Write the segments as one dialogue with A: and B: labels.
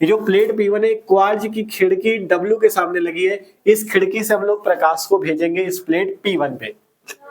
A: ये जो plate P1 है क्वार्ज की खिड़की W के सामने लगी है, इस खिड़की से हम लोग प्रकाश को भेजेंगे इस प्लेट P1 पे।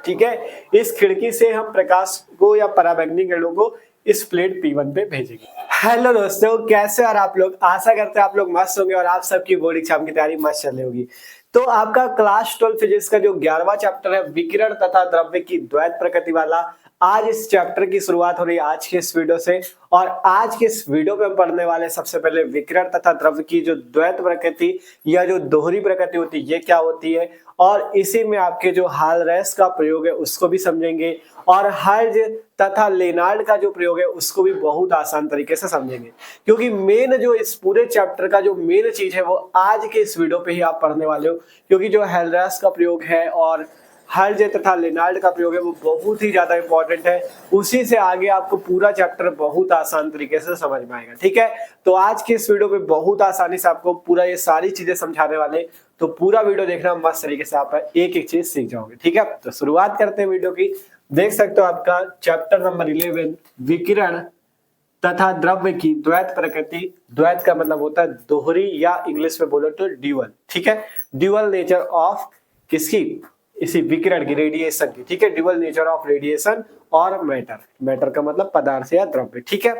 A: ठीक है, इस खिड़की से हम प्रकाश को या पराबैंगनी किरणों को इस प्लेट P1 पे भेजेंगे। हेलो दोस्तों, कैसे और आप लोग? आशा करते हैं आप लोग मस्त होंगे और आप सबकी बोर्ड एग्जाम की तैयारी मस्त चल रही होगी। तो आपका क्लास 12 फिजिक्स का जो 11वां चैप्टर है विकिरण तथा द्रव्य की द्वैत प्रकृति वाला, आज इस चैप्टर की शुरुआत हो रही है आज के इस वीडियो से। और आज के इस वीडियो पे हम पढ़ने वाले सबसे पहले विकिरण तथा द्रव्य की जो द्वैत प्रकृति या जो दोहरी प्रकृति होती है ये क्या होती है, और इसी में आपके जो हालरैस का प्रयोग है उसको भी समझेंगे, और हर्ज तथा लेनार्ड का जो प्रयोग है उसको भी बहुत आसान तरीके से समझेंगे। क्योंकि मेन जो इस पूरे चैप्टर का जो मेन चीज है वो आज के इस वीडियो पे ही आप पढ़ने वाले हो। क्योंकि जो हालरैस का प्रयोग है और हर्ज तथा लेनार्ड का प्रयोग है वो बहुत ही ज्यादा इंपॉर्टेंट है। उसी से आगे आपको पूरा चैप्टर बहुत आसान तरीके से समझ में आएगा। ठीक है, तो आज के इस वीडियो पे बहुत आसानी से आपको पूरा ये सारी चीजें समझाने वाले, तो पूरा वीडियो देखना मस्त तरीके से आप एक एक चीज सीख जाओगे। ठीक है, तो शुरुआत करते हैं वीडियो की। देख सकते हो आपका चैप्टर नंबर 11 विकिरण तथा द्रव्य की द्वैत प्रकृति। द्वैत का मतलब होता है दोहरी, या इंग्लिश में बोलो तो ड्यूअल। ठीक है, ड्यूअल नेचर ऑफ किसकी? इसी विकिरण की, रेडिएशन की। ठीक है, ड्यूअल नेचर ऑफ रेडिएशन और मैटर। मैटर का मतलब पदार्थ या द्रव्य। ठीक है,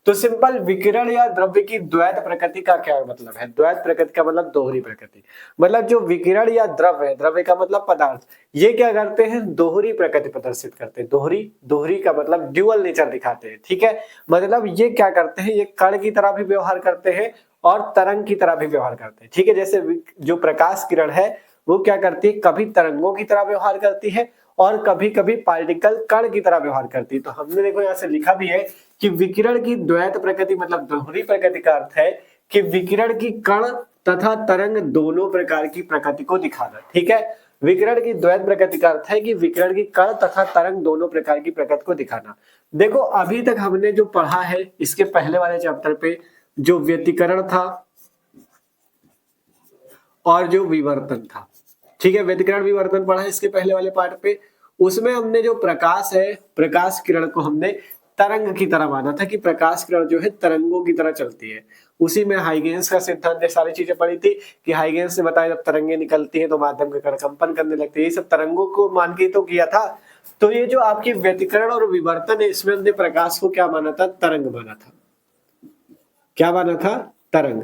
A: तो सिंपल विकिरण या द्रव्य की द्वैत प्रकृति का क्या मतलब है? द्वैत प्रकृति का मतलब दोहरी प्रकृति। मतलब जो विकिरण या द्रव्य है, द्रव्य का मतलब पदार्थ, ये क्या करते हैं? दोहरी प्रकृति प्रदर्शित करते हैं। दोहरी, दोहरी का मतलब ड्यूअल नेचर दिखाते हैं। ठीक है, मतलब ये क्या करते हैं? ये कण की तरह भी व्यवहार करते हैं और तरंग की तरह भी व्यवहार करते हैं। ठीक है, जैसे जो प्रकाश किरण है वो क्या करती है? कभी तरंगों की तरह व्यवहार करती है और कभी कभी पार्टिकल कण की तरह व्यवहार करती है। तो हमने देखो यहाँ से लिखा भी है कि विकिरण की द्वैत प्रकृति मतलब दोहरी प्रकृति का अर्थ है कि विकिरण की कण तथा तरंग दोनों प्रकार की प्रकृति को दिखाना। ठीक है, विकिरण की द्वैत प्रकृति का अर्थ है कि विकिरण की कण तथा तरंग दोनों प्रकार की प्रकृति को दिखाना। देखो अभी तक हमने जो पढ़ा है इसके पहले वाले चैप्टर पे जो व्यतिकरण था और जो विवर्तन था। ठीक है, व्यतिकरण विवर्तन पढ़ा है इसके पहले वाले पार्ट पे। उसमें हमने जो प्रकाश है, प्रकाश किरण को हमने तरंग की तरह माना था कि प्रकाश किरण जो है तरंगों की तरह चलती है। उसी में हाइगेंस का सिद्धांत ने सारी चीजें पढ़ी थी कि हाइगेंस ने बताया जब तरंगे निकलती हैं तो माध्यम के कण कंपन करने लगते हैं। ये सब तरंगों को मान के तो किया था। तो ये जो आपकी व्यतिकरण और विवर्तन है इसमें हमने प्रकाश को क्या माना था? तरंग माना था। क्या माना था? तरंग।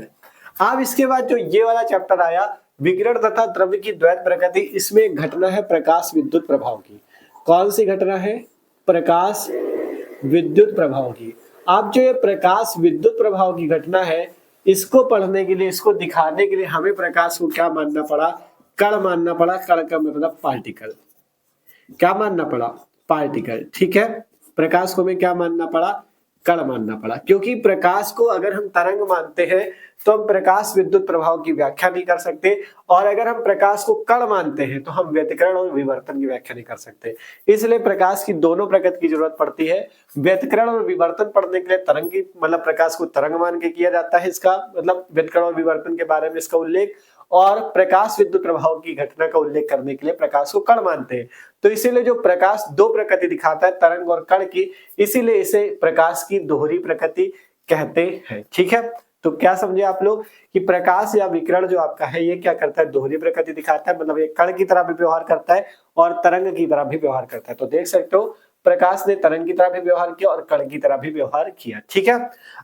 A: अब इसके बाद जो ये वाला चैप्टर आया विकिरण तथा द्रव्य की द्वैत प्रकृति, इसमें एक घटना है प्रकाश विद्युत प्रभाव की। कौन सी घटना है? प्रकाश विद्युत प्रभाव की। अब जो ये प्रकाश विद्युत प्रभाव की घटना है इसको पढ़ने के लिए, इसको दिखाने के लिए हमें प्रकाश को क्या मानना पड़ा? कण मानना पड़ा। कण का मतलब पार्टिकल। क्या मानना पड़ा? पार्टिकल। ठीक है, प्रकाश को हमें क्या मानना पड़ा? कण मानना पड़ा। क्योंकि प्रकाश को अगर हम तरंग मानते हैं तो हम प्रकाश विद्युत प्रभाव की व्याख्या नहीं कर सकते, और अगर हम प्रकाश को कण मानते हैं तो हम व्यतिकरण और विवर्तन की व्याख्या नहीं कर सकते। इसलिए प्रकाश की दोनों प्रकृति की जरूरत पड़ती है। व्यतिकरण और विवर्तन पढ़ने के लिए तरंग की मतलब प्रकाश को तरंग मान के किया जाता है, इसका मतलब व्यतिकरण और विवर्तन के बारे में इसका उल्लेख, और प्रकाश विद्युत प्रभाव की घटना का उल्लेख करने के लिए प्रकाश को कण मानते हैं। तो इसीलिए जो प्रकाश दो प्रकृति दिखाता है, तरंग और कण की, इसीलिए इसे प्रकाश की दोहरी प्रकृति कहते हैं। ठीक है, तो क्या समझे आप लोग कि प्रकाश या विकिरण जो आपका है ये क्या करता है? दोहरी प्रकृति दिखाता है। मतलब ये कण की तरह भी व्यवहार करता है और तरंग की तरह भी व्यवहार करता है। तो देख सकते हो प्रकाश ने तरंग की तरह भी व्यवहार किया और कण की तरह भी व्यवहार किया। ठीक है,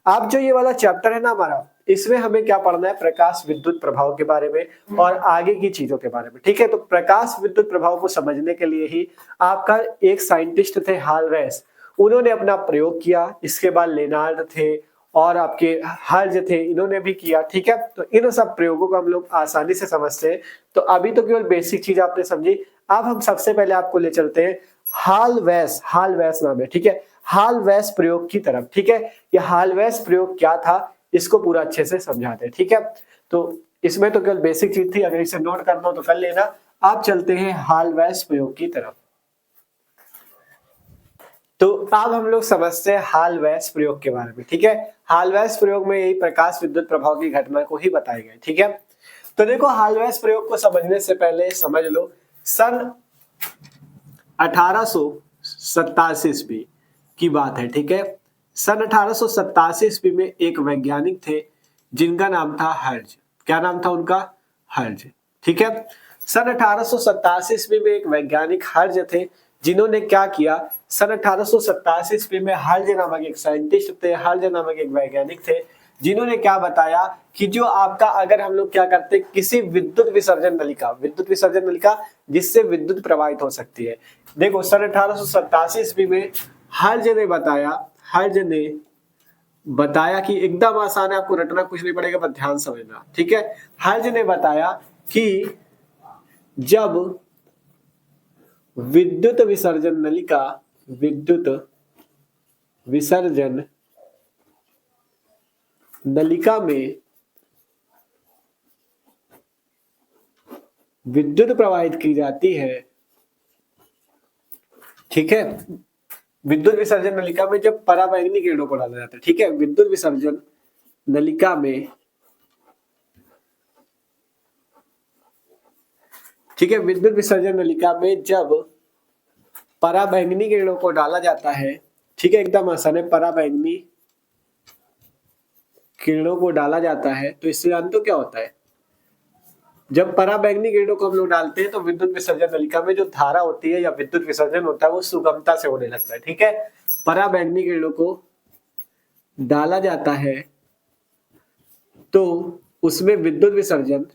A: अब जो ये वाला चैप्टर है ना हमारा, इसमें हमें क्या पढ़ना है? प्रकाश विद्युत प्रभाव के बारे में और आगे की चीजों के बारे में। ठीक है, तो प्रकाश विद्युत प्रभाव को समझने के लिए ही आपका एक साइंटिस्ट थे हालरैस, उन्होंने अपना प्रयोग किया। इसके बाद लेनार्ड थे और आपके हर्ज थे, इन्होंने भी किया। ठीक है, तो इन सब प्रयोगों को हम लोग आसानी से समझते हैं। तो अभी तो केवल बेसिक चीज आपने समझी। अब हम सबसे पहले आपको ले चलते हैं हालरैस, हालरैस नाम है। ठीक है, हालरैस प्रयोग की तरफ। ठीक है, ये हालरैस प्रयोग क्या था इसको पूरा अच्छे से समझाते हैं। ठीक है, तो इसमें तो केवल बेसिक चीज थी, अगर इसे नोट करना हो तो कर लेना। आप चलते हैं हालरैस प्रयोग की तरफ। तो अब हम लोग समझते हैं हालरैस प्रयोग के बारे में। ठीक है, हालरैस प्रयोग में यही प्रकाश विद्युत प्रभाव की घटना को ही बताया गया। ठीक है, तो देखो हालरैस प्रयोग को समझने से पहले समझ लो सन 1887 ईस्वी की बात है। ठीक है, सन 1887 ईस्वी में एक वैज्ञानिक थे जिनका नाम था हर्ज। क्या नाम था उनका? हर्ज। ठीक है। सन 1887 ईस्वी में एक वैज्ञानिक हर्ज थे, जिन्होंने क्या किया, सन 1887 ईस्वी में हर्ज नामक एक साइंटिस्ट थे, हर्ज नामक एक वैज्ञानिक थे, जिन्होंने क्या बताया कि जो आपका अगर हम लोग क्या करते हैं, किसी विद्युत विसर्जन नलिका जिससे विद्युत प्रवाहित हो सकती है। देखो सन 1887 ईस्वी में हर्ज ने बताया कि एकदम आसान है, आपको रटना कुछ नहीं पड़ेगा, बस ध्यान समझना। ठीक है। हर्ज ने बताया कि जब विद्युत विसर्जन नलिका में विद्युत प्रवाहित की जाती है, ठीक है, विद्युत विसर्जन नलिका में जब पराबैंगनी किरणों को डाला जाता है, ठीक है, विद्युत विसर्जन नलिका में, ठीक है, विद्युत विसर्जन नलिका में जब पराबैंगनी किरणों को डाला जाता है, ठीक है, एकदम आसान है, पराबैंगनी किरणों को डाला जाता है, तो इससे जानते हो क्या होता है, जब पराबैंगनी किरणों को हम लोग डालते हैं तो विद्युत विसर्जन नलिका में जो धारा होती है या विद्युत विसर्जन होता है वो सुगमता से होने लगता है। ठीक है। पराबैंगनी किरणों को डाला जाता है तो उसमें विद्युत विसर्जन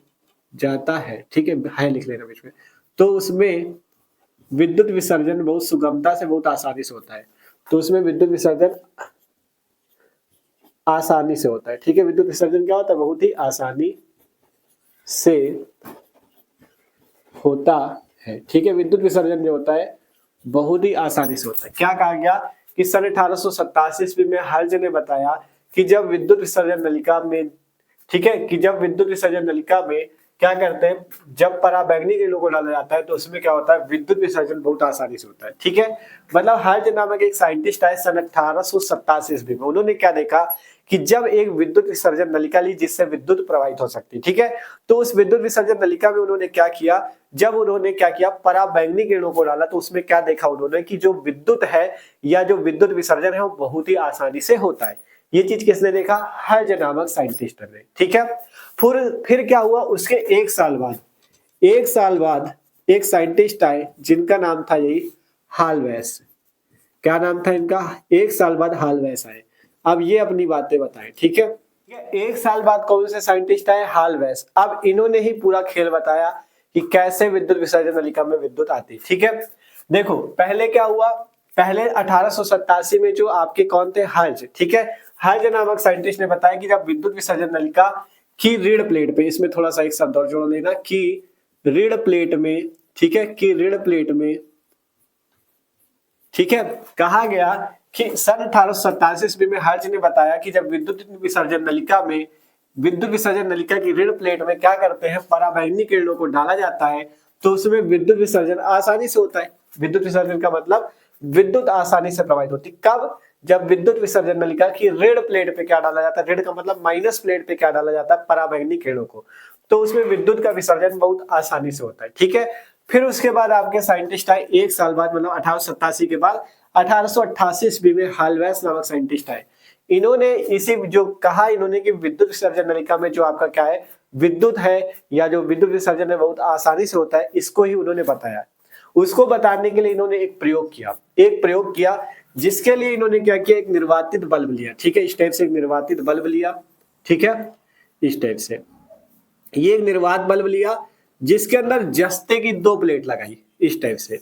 A: जाता है, ठीक है लिख लेना बीच में, तो उसमें विद्युत विसर्जन बहुत सुगमता से, बहुत आसानी से होता है, तो उसमें विद्युत विसर्जन आसानी से होता है। ठीक है। विद्युत विसर्जन क्या होता है? बहुत ही आसानी से होता है। ठीक है। विद्युत विसर्जन जो होता है बहुत ही आसानी से होता है। क्या कहा गया कि सन 1887 ईस्वी में हर्ज ने बताया कि जब विद्युत विसर्जन नलिका में, ठीक है, कि जब विद्युत विसर्जन नलिका में क्या करते हैं, जब पराबैंगनी किरणों को डाला जाता है तो उसमें क्या होता है, विद्युत विसर्जन बहुत आसानी से होता है। ठीक है। मतलब हर्ज नामक एक साइंटिस्ट आए सन 1887 ईस्वी में, उन्होंने क्या देखा कि जब एक विद्युत विसर्जन नलिका ली जिससे विद्युत प्रवाहित हो सकती है, ठीक है, तो उस विद्युत विसर्जन नलिका में उन्होंने क्या किया, जब उन्होंने क्या किया, पराबैंगनी किरणों को डाला तो उसमें क्या देखा उन्होंने कि जो विद्युत है या जो विद्युत विसर्जन है वो बहुत ही आसानी से होता है। ये चीज किसने देखा? हर्ज नामक साइंटिस्ट ने। ठीक है। फिर क्या हुआ, उसके एक साल बाद एक साइंटिस्ट आए जिनका नाम था यही हालवेस। क्या नाम था इनका? एक साल बाद हालवेस आए। अब ये अपनी बातें बताएं। ठीक है। एक साल बाद कौन से साइंटिस्ट आए? हालवेस। अब इन्होंने ही पूरा खेल बताया कि कैसे विद्युत विसर्जन नलिका में विद्युत आती। ठीक है। देखो पहले क्या हुआ, पहले 1887 में जो आपके कौन थे? हर्ज। ठीक है। हर्ज नामक साइंटिस्ट ने बताया कि जब विद्युत विसर्जन नलिका की ऋण प्लेट पे, इसमें थोड़ा सा एक शब्द और जोड़ लेना, कि ऋण प्लेट में, ठीक है, कि ऋण प्लेट में, ठीक है, कहा गया कि सन 1887 ईस्वी में हर्ज ने बताया कि जब विद्युत विसर्जन नलिका की ऋण प्लेट में क्या करते हैं, पराबैंगनी किरणों को डाला जाता है तो उसमें विद्युत विसर्जन आसानी से होता है। विद्युत विसर्जन का मतलब विद्युत आसानी से प्रवाहित होती। कब? जब विद्युत विसर्जन नलिका की ऋण प्लेट पे क्या डाला जाता है, ऋण का मतलब माइनस प्लेट पे क्या डाला जाता है, पराबैंगनी किरणों को, तो उसमें विद्युत का विसर्जन बहुत आसानी से होता है। ठीक है। फिर उसके बाद आपके साइंटिस्ट आए एक साल बाद, मतलब 1887 के बाद 1888 ईस्वी में हालवेस नामक साइंटिस्ट आए। इन्होंने इसी जो कहा इन्होंने कि विद्युत विसर्जन नलिका में जो आपका क्या है, विद्युत है या जो विद्युत विसर्जन है बहुत आसानी से होता है, इसको ही उन्होंने बताया। उसको बताने के लिए इन्होंने एक प्रयोग किया जिसके लिए इन्होंने क्या किया, एक निर्वातित बल्ब लिया। ठीक है। इस टाइप से एक निर्वातित बल्ब लिया। ठीक है। इस टाइप से ये एक निर्वात बल्ब लिया जिसके अंदर जस्ते की 2 प्लेट लगाई। इस टाइप से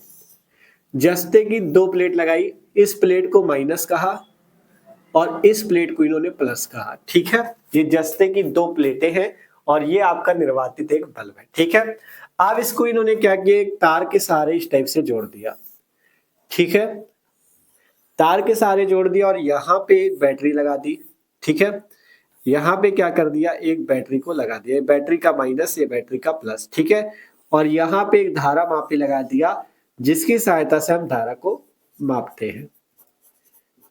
A: जस्ते की 2 प्लेट लगाई, इस प्लेट को माइनस कहा और इस प्लेट को इन्होंने प्लस कहा। ठीक है। ये जस्ते की 2 प्लेटें हैं और ये आपका निर्वातित एक बल्ब है। ठीक है। अब इसको इन्होंने क्या किया, एक तार के सहारे इस टाइप से जोड़ दिया। ठीक है। तार के सहारे जोड़ दिया और यहाँ पे एक बैटरी लगा दी। ठीक है। यहाँ पे क्या कर दिया, एक बैटरी को लगा दिया, बैटरी का माइनस, ये बैटरी का प्लस। ठीक है। और यहाँ पे एक धारा मापी लगा दिया जिसकी सहायता से हम धारा को मापते हैं।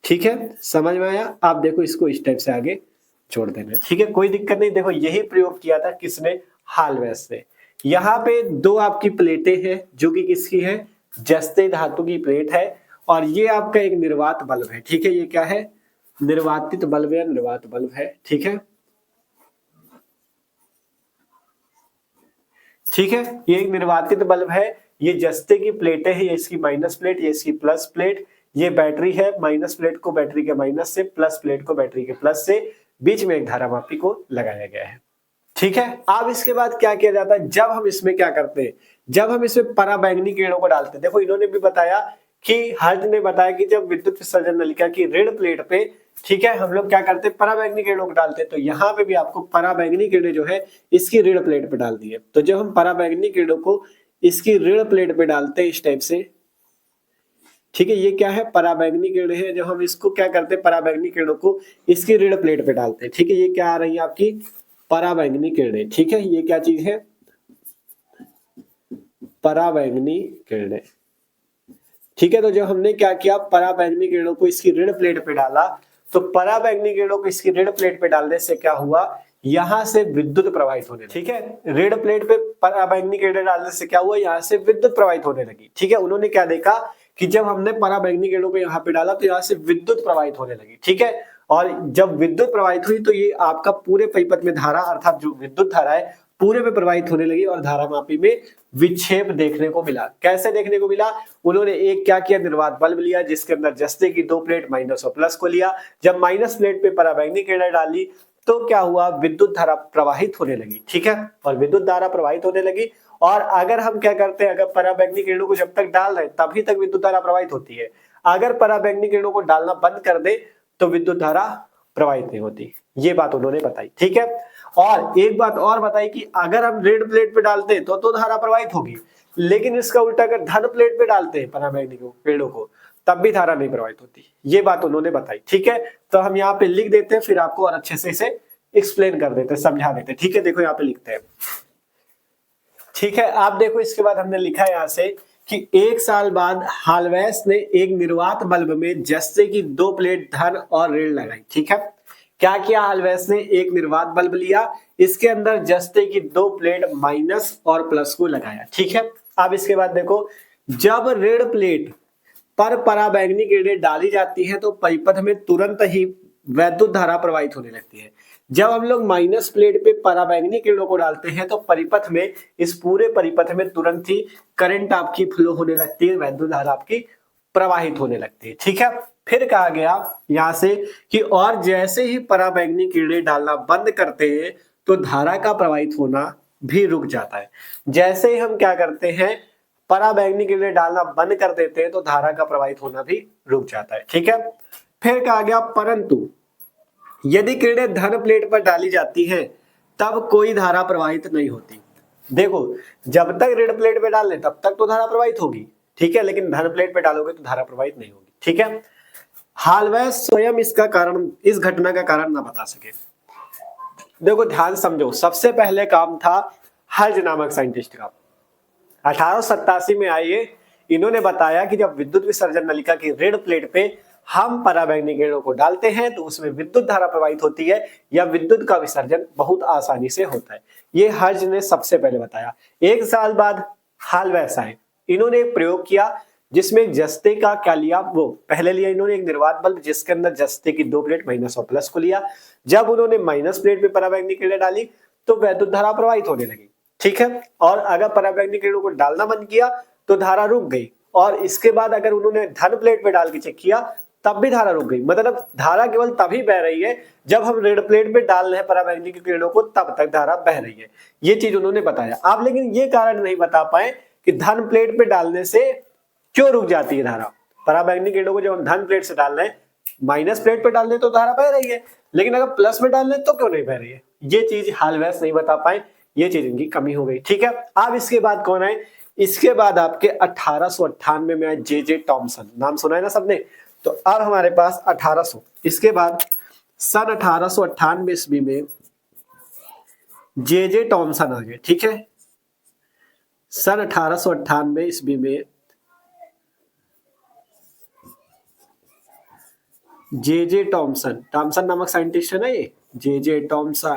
A: ठीक है। समझ में आया? आप देखो इसको इस टाइप से आगे जोड़ देना। ठीक है। कोई दिक्कत नहीं। देखो यही प्रयोग किया था किसने? हालवेस ने। यहाँ पे 2 आपकी प्लेटें हैं जो कि किसकी है? जस्ते धातु की प्लेट है और ये आपका एक निर्वात बल्ब है। ठीक है। ये क्या है? निर्वातित बल्ब या निर्वात बल्ब है। ठीक है। ठीक है, ये एक निर्वातित बल्ब है, ये जस्ते की प्लेटें हैं, ये इसकी माइनस प्लेट, ये इसकी प्लस प्लेट, ये बैटरी है, माइनस प्लेट को बैटरी के माइनस से, प्लस प्लेट को बैटरी के प्लस से, बीच में एक धारामापी को लगाया गया है। ठीक है, अब इसके बाद क्या किया जाता है, जब हम इसमें क्या करते हैं, जब हम इसमें पराबैंगनी किरणों को डालते हैं, देखो इन्होंने भी बताया कि हर्ट्ज ने बताया कि जब विद्युत विसर्जन नलिका की ऋण प्लेट पे, ठीक है, हम लोग क्या करते हैं, पराबैंगनी किरणों को डालते हैं, तो यहाँ पे भी आपको पराबैंगनी किरणें जो है इसकी ऋण प्लेट पे डाल दी है। तो जब हम पराबैंगनी किरणों को इसकी ऋण प्लेट पे डालते हैं इस टाइप से, ठीक है, ये क्या है, पराबैंगनी किरणें है, जब हम इसको क्या करते हैं, पराबैंगनी किरणों को इसकी ऋण प्लेट पे डालते हैं, ठीक है, ये क्या आ रही है आपकी पराबैंगनी किरणें। ठीक है, ये क्या चीज है, पराबैंगनी किरणें। ठीक है, तो जब हमने क्या किया, पराबैंगनी किरणों को इसकी ऋण प्लेट पे डाला, तो पराबैंगनी किरणों को इसकी ऋण प्लेट पे डालने से क्या हुआ, यहां से विद्युत प्रवाहित होने लगी। ठीक है, ऋण प्लेट पे पराबैंगनी किरणें डालने से क्या हुआ, यहां से विद्युत प्रवाहित होने लगी। ठीक है, उन्होंने क्या देखा कि जब हमने पराबैंगनी किरणों को यहाँ पे डाला तो यहाँ से विद्युत प्रवाहित होने लगी। ठीक है, और जब विद्युत प्रवाहित हुई तो ये आपका पूरे परिपथ में धारा अर्थात जो विद्युत धारा है पूरे में प्रवाहित होने लगी और धारामापी में विक्षेप देखने को मिला। कैसे देखने को मिला, उन्होंने एक क्या किया, निर्वात बल्ब लिया जिसके अंदर जस्ते की दो प्लेट माइनस और प्लस को लिया, जब माइनस प्लेट पे पराबैंगनी किरणें डाली तो क्या हुआ, विद्युत धारा प्रवाहित होने लगी। ठीक है, और विद्युत धारा प्रवाहित होने लगी, और अगर हम क्या करते हैं, अगर पराबैंगनी किरणों को जब तक डाल रहे हैं तभी तक विद्युत धारा प्रवाहित होती है, अगर पराबैंगनी किरणों को डालना बंद कर दे तो विद्युत धारा प्रवाहित नहीं होती। ये बात उन्होंने बताई। ठीक है, और एक बात और बताई कि अगर हम ऋण प्लेट पे डालते हैं तो धारा प्रवाहित होगी, लेकिन इसका उल्टा अगर धन प्लेट पे डालते हैं पराबैंगनी किरणों को तब भी धारा नहीं प्रवाहित होती। ये बात उन्होंने बताई। ठीक है, तो हम यहाँ पे लिख देते हैं, फिर आपको और अच्छे से इसे एक्सप्लेन कर देते हैं, समझा देते हैं। ठीक है, देखो यहाँ पे लिखते हैं। ठीक है, आप देखो इसके बाद हमने लिखा है यहाँ से कि एक साल बाद हाल्वेस ने एक निर्वात बल्ब में जस्ते की दो प्लेट धन और ऋण लगाई। ठीक है, क्या किया, हाल्वेस ने एक निर्वात बल्ब लिया, इसके अंदर जस्ते की दो प्लेट माइनस और प्लस को लगाया। ठीक है, अब इसके बाद देखो, जब ऋण प्लेट पर पराबैंगनी किरणें डाली जाती है तो परिपथ में तुरंत ही वैद्युत धारा प्रवाहित होने लगती है। जब हम लोग माइनस प्लेट पे पराबैंगनी किरणों को डालते हैं तो परिपथ में, इस पूरे परिपथ में तुरंत ही करंट आपकी फ्लो होने लगती है, वैद्युत धारा आपकी प्रवाहित होने लगती है। ठीक है, फिर कहा गया यहां से कि और जैसे ही पराबैंगनी किरणें डालना बंद करते हैं तो धारा का प्रवाहित होना भी रुक जाता है। जैसे ही हम क्या करते हैं, पराबैंगनी किरणें डालना बंद कर देते हैं तो धारा का प्रवाहित होना भी रुक जाता है। ठीक है, फिर कहा गया परंतु यदि किरणें धन प्लेट पर डाली जाती हैं तब कोई धारा प्रवाहित नहीं होती। देखो, जब तक ऋण प्लेट पे डाल लें तब तक तो धारा प्रवाहित होगी, ठीक है, लेकिन धन प्लेट पे डालोगे तो धारा प्रवाहित नहीं होगी। ठीक है, हाल्वेस स्वयं इसका कारण, इस घटना का कारण ना बता सके। देखो ध्यान समझो, सबसे पहले काम था हर्ट्ज नामक साइंटिस्ट का, 1887 में आइए, इन्होंने बताया कि जब विद्युत विसर्जन नलिका की ऋण प्लेट पे हम पराबैंगनी किरणों को डालते हैं तो उसमें विद्युत धारा प्रवाहित होती है या विद्युत का विसर्जन बहुत आसानी से होता है। ये हर्ट्ज ने सबसे पहले बताया। एक साल बाद हाल्वेस आए, इन्होंने एक प्रयोग किया जिसमें जस्ते का क्या लिया, वो पहले लिया इन्होंने एक निर्वात बल्ब जिसके अंदर जस्ते की दो प्लेट माइनस और प्लस को लिया। जब उन्होंने माइनस प्लेट पे पराबैंगनी किरणें डाली तो वैद्युत धारा प्रवाहित होने लगी। ठीक है, और अगर पराबैंगनी किरणों को डालना बंद किया तो धारा रुक गई, और इसके बाद अगर उन्होंने धन प्लेट पे डाल के चेक किया तब भी धारा रुक गई। मतलब धारा केवल तभी बह रही है जब हम ऋण प्लेट पे डाल रहे हैं पराबैंगनी की किरणों को, तब तक धारा बह रही है। ये चीज उन्होंने बताया। आप लेकिन ये कारण नहीं बता पाए कि धन प्लेट पे डालने से क्यों रुक जाती है धारा। पराबैंगनी किरणों को जब हम धन प्लेट से डाल रहे हैं, माइनस प्लेट पे डाल रहे तो धारा बह रही है, लेकिन अगर प्लस में डाल रहे तो क्यों नहीं बह रही है। ये चीज हाल्वेस नहीं बता पाए, ये चीज इनकी कमी हो गई। ठीक है, अब इसके बाद कौन आए, इसके बाद आपके 1898 में आए जे टॉमसन। नाम सुना है ना सबने। तो अब हमारे पास 1800, इसके बाद सन 1898 ईस्वी में जे टॉमसन आ गए। ठीक है, सन 1898 ईस्वी में जे टॉमसन, टॉमसन नामक साइंटिस्ट है ना ये, जे टॉमसन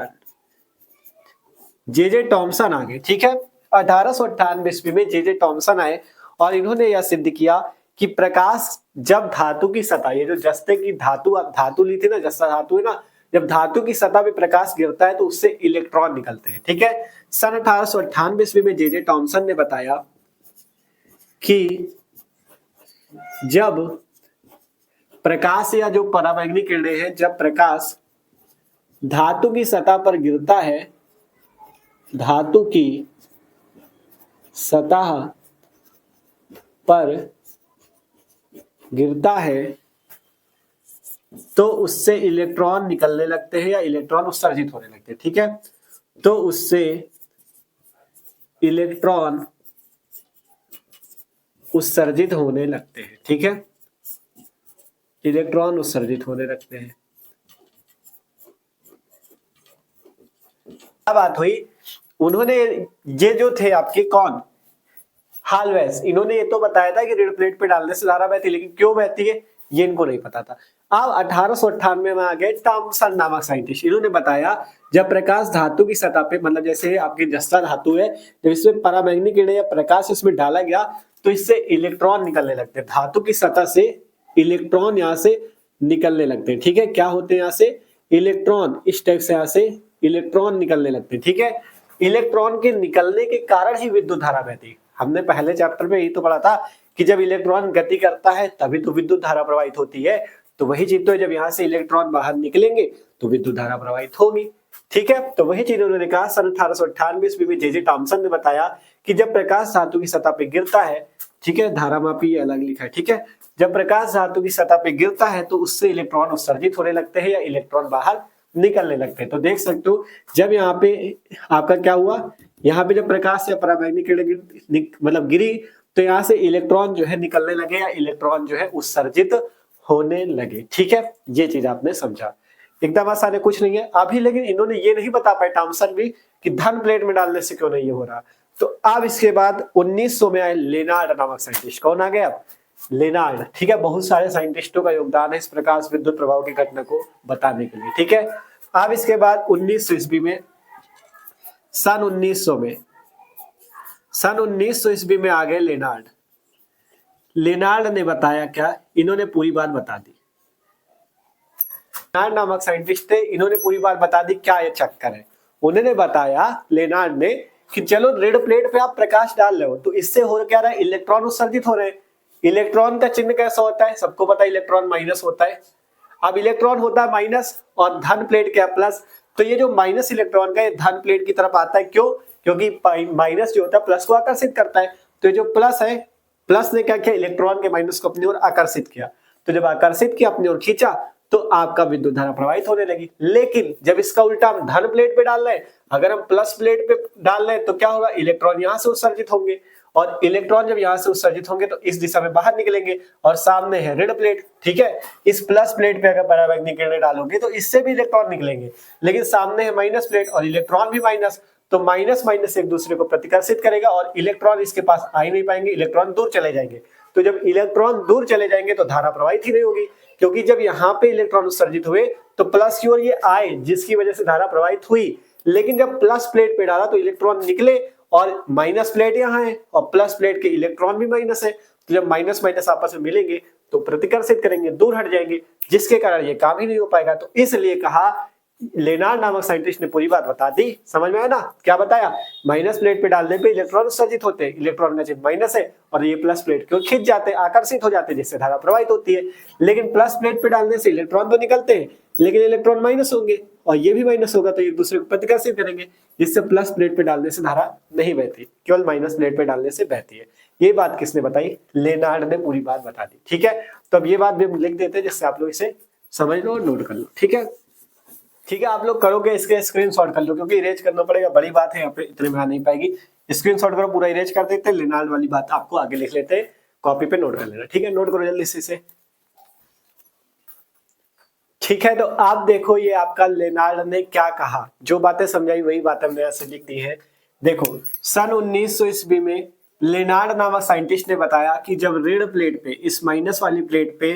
A: आ गए। ठीक है, 1898 ईस्वी में जे टॉमसन आए और इन्होंने यह सिद्ध किया कि प्रकाश जब धातु की सतह, ये जो जस्ते की धातु ली थी ना, जस्ता धातु है ना, जब धातु की सतह पे प्रकाश गिरता है तो उससे इलेक्ट्रॉन निकलते हैं। ठीक है, सन 1898 ईस्वी में जे टॉमसन ने बताया कि जब प्रकाश या जो पराबैंगनी किरणें हैं, जब प्रकाश धातु की सतह पर गिरता है, धातु की सतह पर गिरता है तो उससे इलेक्ट्रॉन निकलने लगते हैं या इलेक्ट्रॉन उत्सर्जित होने लगते हैं। ठीक है, तो उससे इलेक्ट्रॉन उत्सर्जित होने लगते हैं। ठीक है, इलेक्ट्रॉन उत्सर्जित होने लगते हैं। क्या बात हुई, उन्होंने ये जो थे आपके कौन, हाल्वेस, इन्होंने ये तो बताया था कि ऋण प्लेट पे डालने से धारा बहती है, लेकिन क्यों बहती है ये इनको नहीं पता था। अब 1898 में आ गए टॉमसन नामक साइंटिस्ट, इन्होंने बताया जब प्रकाश धातु की सतह पे, मतलब जैसे आपकी जस्ता धातु है, जब इसमें पराबैंगनी किरणें या प्रकाश इसमें डाला गया तो इससे इलेक्ट्रॉन निकलने लगते हैं, धातु की सतह से इलेक्ट्रॉन यहाँ से निकलने लगते हैं। ठीक है, क्या होते हैं यहाँ से इलेक्ट्रॉन, इस टाइप से यहाँ से इलेक्ट्रॉन निकलने लगते हैं। ठीक है, इलेक्ट्रॉन के निकलने के कारण ही विद्युत धारा बहती है। हमने पहले चैप्टर में यही तो पढ़ा था कि जब इलेक्ट्रॉन गति करता है तभी तो विद्युत धारा प्रवाहित होती है। तो वही चीज तो है, जब यहाँ से इलेक्ट्रॉन बाहर निकलेंगे तो विद्युत धारा प्रवाहित होगी। ठीक है, तो वही चीज उन्होंने कहा सन 1898 ईस्वी में जे टॉमसन ने बताया कि जब प्रकाश धातु की सतह पे गिरता है, ठीक है, धारामापी अलग लिखा है। ठीक है, जब प्रकाश धातु की सतह पे गिरता है तो उससे इलेक्ट्रॉन उत्सर्जित होने लगते हैं या इलेक्ट्रॉन बाहर निकलने लगते हैं। तो देख सकते हो जब यहाँ पे आपका क्या हुआ, यहाँ पे जब प्रकाश या पराबैंगनी किरणें मतलब गिरी तो यहाँ से इलेक्ट्रॉन जो है निकलने लगे या इलेक्ट्रॉन जो है उत्सर्जित होने लगे। ठीक है, ये चीज आपने समझा, एकदम आसान है, कुछ नहीं है अभी। लेकिन इन्होंने ये नहीं बता पाए टॉमसन भी कि धन प्लेट में डालने से क्यों नहीं ये हो रहा। तो अब इसके बाद 1900 में आए लेनार्ड नामक साइंटिस्ट। कौन आ गए अब, लेनार्ड। ठीक है, बहुत सारे साइंटिस्टों का योगदान है इस प्रकाश विद्युत प्रभाव की घटना को बताने के लिए। ठीक है, अब इसके बाद 1900 ईस्वी में, सन 1900 ईस्वी में आ गए लेनार्ड। लेनार्ड ने बताया क्या, इन्होंने पूरी बात बता दी। लेनार्ड नामक साइंटिस्ट थे, इन्होंने पूरी बात बता दी क्या ये चक्कर है। उन्होंने बताया लेनार्ड ने कि चलो ऋण प्लेट पे आप प्रकाश डाल रहे हो तो इससे हो क्या रहा है, इलेक्ट्रॉन उत्सर्जित हो रहे हैं। इलेक्ट्रॉन का चिन्ह कैसा होता है, सबको पता है इलेक्ट्रॉन माइनस होता है। अब इलेक्ट्रॉन होता है माइनस और धन प्लेट क्या प्लस, तो ये जो माइनस इलेक्ट्रॉन का ये धन प्लेट की तरफ आता है। क्यों, क्योंकि माइनस जो होता है प्लस को आकर्षित करता है। तो जो प्लस है, प्लस ने क्या किया, इलेक्ट्रॉन के माइनस को अपनी ओर आकर्षित किया। तो जब आकर्षित किया, अपनी ओर खींचा, तो आपका विद्युत धारा प्रवाहित होने लगी। लेकिन जब इसका उल्टा हम धन प्लेट पे डाल रहे हैं, अगर हम प्लस प्लेट पे डाल रहे हैं तो क्या होगा, इलेक्ट्रॉन यहां से उत्सर्जित होंगे और इलेक्ट्रॉन जब यहां से उत्सर्जित होंगे तो इस दिशा में बाहर निकलेंगे और सामने है ऋण प्लेट। ठीक है, इस प्लस प्लेट पे अगर पराबैंगनी किरणें डालोगे तो इससे भी इलेक्ट्रॉन निकलेंगे, लेकिन सामने है माइनस प्लेट और इलेक्ट्रॉन भी माइनस, तो माइनस माइनस एक दूसरे को प्रतिकर्षित करेगा और इलेक्ट्रॉन इसके पास आ ही नहीं पाएंगे, इलेक्ट्रॉन दूर चले जाएंगे। तो जब इलेक्ट्रॉन दूर चले जाएंगे तो धारा प्रवाहित ही नहीं होगी, क्योंकि जब यहाँ पे इलेक्ट्रॉन उत्सर्जित हुए तो प्लस की ओर ये आए जिसकी वजह से धारा प्रवाहित हुई। लेकिन जब प्लस प्लेट पे डाला तो इलेक्ट्रॉन निकले और माइनस प्लेट यहाँ है और प्लस प्लेट के इलेक्ट्रॉन भी माइनस है। तो जब माइनस माइनस आपस में मिलेंगे तो प्रतिकर्षित करेंगे, दूर हट जाएंगे, जिसके कारण ये काम ही नहीं हो पाएगा। तो इसलिए कहा, लेनार्ड नामक साइंटिस्ट ने पूरी बात बता दी। समझ में आया ना, क्या बताया, माइनस प्लेट पे डालने पे इलेक्ट्रॉन उत्सर्जित होते हैं, इलेक्ट्रॉन का चिन्ह माइनस है और ये प्लस प्लेट क्यों खिंच जाते हैं, आकर्षित हो जाते हैं, जिससे धारा प्रवाहित होती है। लेकिन प्लस प्लेट पे डालने से इलेक्ट्रॉन तो निकलते हैं लेकिन इलेक्ट्रॉन माइनस होंगे और ये भी माइनस होगा, तो एक दूसरे को प्रतिकर्षित करेंगे, जिससे प्लस प्लेट पे डालने से धारा नहीं बहती, केवल माइनस प्लेट पे डालने से बहती है। ये बात किसने बताई, लेनार्ड ने पूरी बात बता दी। ठीक है, तो अब ये बात भी हम लिख देते हैं जिससे आप लोग इसे समझ लो और नोट कर लो। ठीक है, ठीक है, आप लोग करोगे इसके स्क्रीनशॉट कर लो, क्योंकि इरेज करना पड़ेगा, बड़ी बात है, यहाँ पे इतने में आ नहीं पाएगी। स्क्रीनशॉट करो, पूरा इरेज कर देते हैं, लेनार्ड वाली बात आपको आगे लिख लेते हैं, कॉपी पे नोट कर लेना। ठीक है, नोट करो जल्दी से। ठीक है, तो आप देखो ये आपका लेनार्ड ने क्या कहा, जो बातें समझाई वही बातें हमने ऐसे लिख दी है। देखो, सन 1900 ईस्वी में लेनार्ड नामक साइंटिस्ट ने बताया कि जब ऋण प्लेट पे, इस माइनस वाली प्लेट पे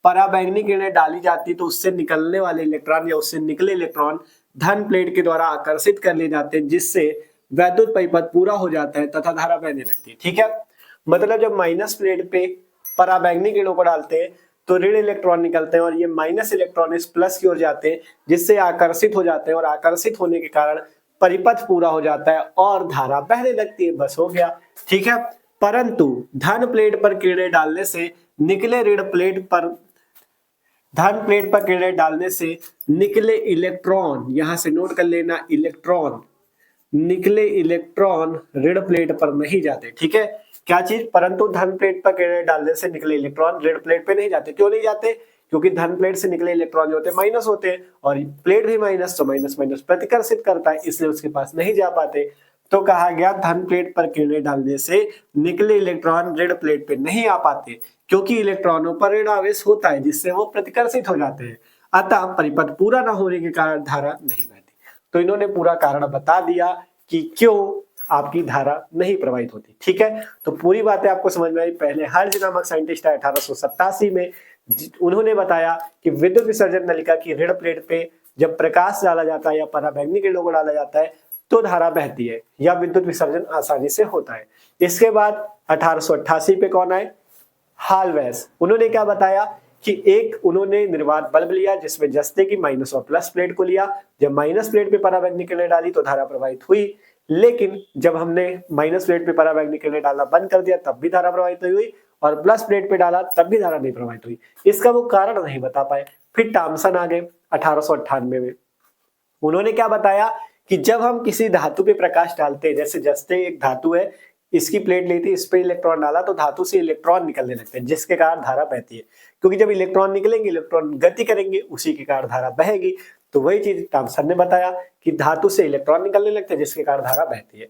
A: पराबैंगनी किरणें डाली जाती तो उससे निकलने वाले इलेक्ट्रॉन या उससे निकले इलेक्ट्रॉन धन प्लेट के द्वारा आकर्षित कर लिए जाते हैं, जिससे वैद्युत परिपथ पूरा हो जाता है तथा धारा बहने लगती है। ठीक है, मतलब जब माइनस प्लेट पे पराबैंगनी किरणों को डालते हैं तो ऋण इलेक्ट्रॉन निकलते हैं और ये माइनस इलेक्ट्रॉन इस प्लस की ओर जाते हैं, जिससे आकर्षित हो जाते हैं और आकर्षित होने के कारण परिपथ पूरा हो जाता है और धारा बहने लगती है। बस हो गया, ठीक है। परंतु धन प्लेट पर किरणें डालने से निकले किरणें डालने से निकले इलेक्ट्रॉन, यहां से नोट कर लेना, निकले इलेक्ट्रॉन ऋण प्लेट पर नहीं जाते, ठीक है। क्या चीज? परंतु धन प्लेट पर किरणें डालने से निकले इलेक्ट्रॉन ऋण प्लेट पे नहीं जाते। क्यों नहीं जाते? क्योंकि धन प्लेट से निकले इलेक्ट्रॉन जो होते हैं माइनस होते हैं और प्लेट भी माइनस, तो माइनस माइनस प्रतिकर्षित करता है, इसलिए उसके पास नहीं जा पाते। तो कहा गया धन प्लेट पर किरणें डालने से निकले इलेक्ट्रॉन ऋण प्लेट पे नहीं आ पाते, क्योंकि इलेक्ट्रॉनों पर ऋण आवेश होता है जिससे वो प्रतिकर्षित हो जाते हैं। अतः परिपथ पूरा न होने के कारण धारा नहीं बहती। तो इन्होंने पूरा कारण बता दिया कि क्यों आपकी धारा नहीं प्रवाहित होती, ठीक है। तो पूरी बातें आपको समझ में आई। पहले हर्ज नामक साइंटिस्ट है 1887 में, उन्होंने बताया कि विद्युत विसर्जन नलिका की ऋण प्लेट पे जब प्रकाश डाला जाता है या पराबैंगनी किरणों को डाला जाता है तो धारा बहती है या विद्युत विसर्जन आसानी से होता है। इसके बाद 1888 पे कौन आए? हालवेस। उन्होंने क्या बताया कि एक उन्होंने निर्वात बल्ब लिया जिसमें जस्ते की माइनस और प्लस प्लेट को लिया। जब माइनस प्लेट पे पराबैंगनी किरणें डाली तो धारा प्रवाहित हुई, लेकिन जब हमने माइनस प्लेट पे पराबैंगनी किरणें डालना बंद कर दिया तब भी धारा प्रवाहित नहीं हुई और प्लस प्लेट पे डाला तब भी धारा नहीं प्रवाहित हुई। इसका वो कारण नहीं बता पाए। फिर थॉमसन आ गए 1898 में। उन्होंने क्या बताया कि जब हम किसी धातु पे प्रकाश डालते हैं, जैसे जस्ते एक धातु है, इसकी प्लेट ली थी, इस पे इलेक्ट्रॉन डाला तो धातु से इलेक्ट्रॉन निकलने लगते हैं जिसके कारण धारा बहती है, क्योंकि जब इलेक्ट्रॉन निकलेंगे इलेक्ट्रॉन गति करेंगे, उसी के कारण धारा बहेगी। तो वही चीज थॉमसन ने बताया कि धातु से इलेक्ट्रॉन निकलने लगते हैं जिसके कारण धारा बहती है।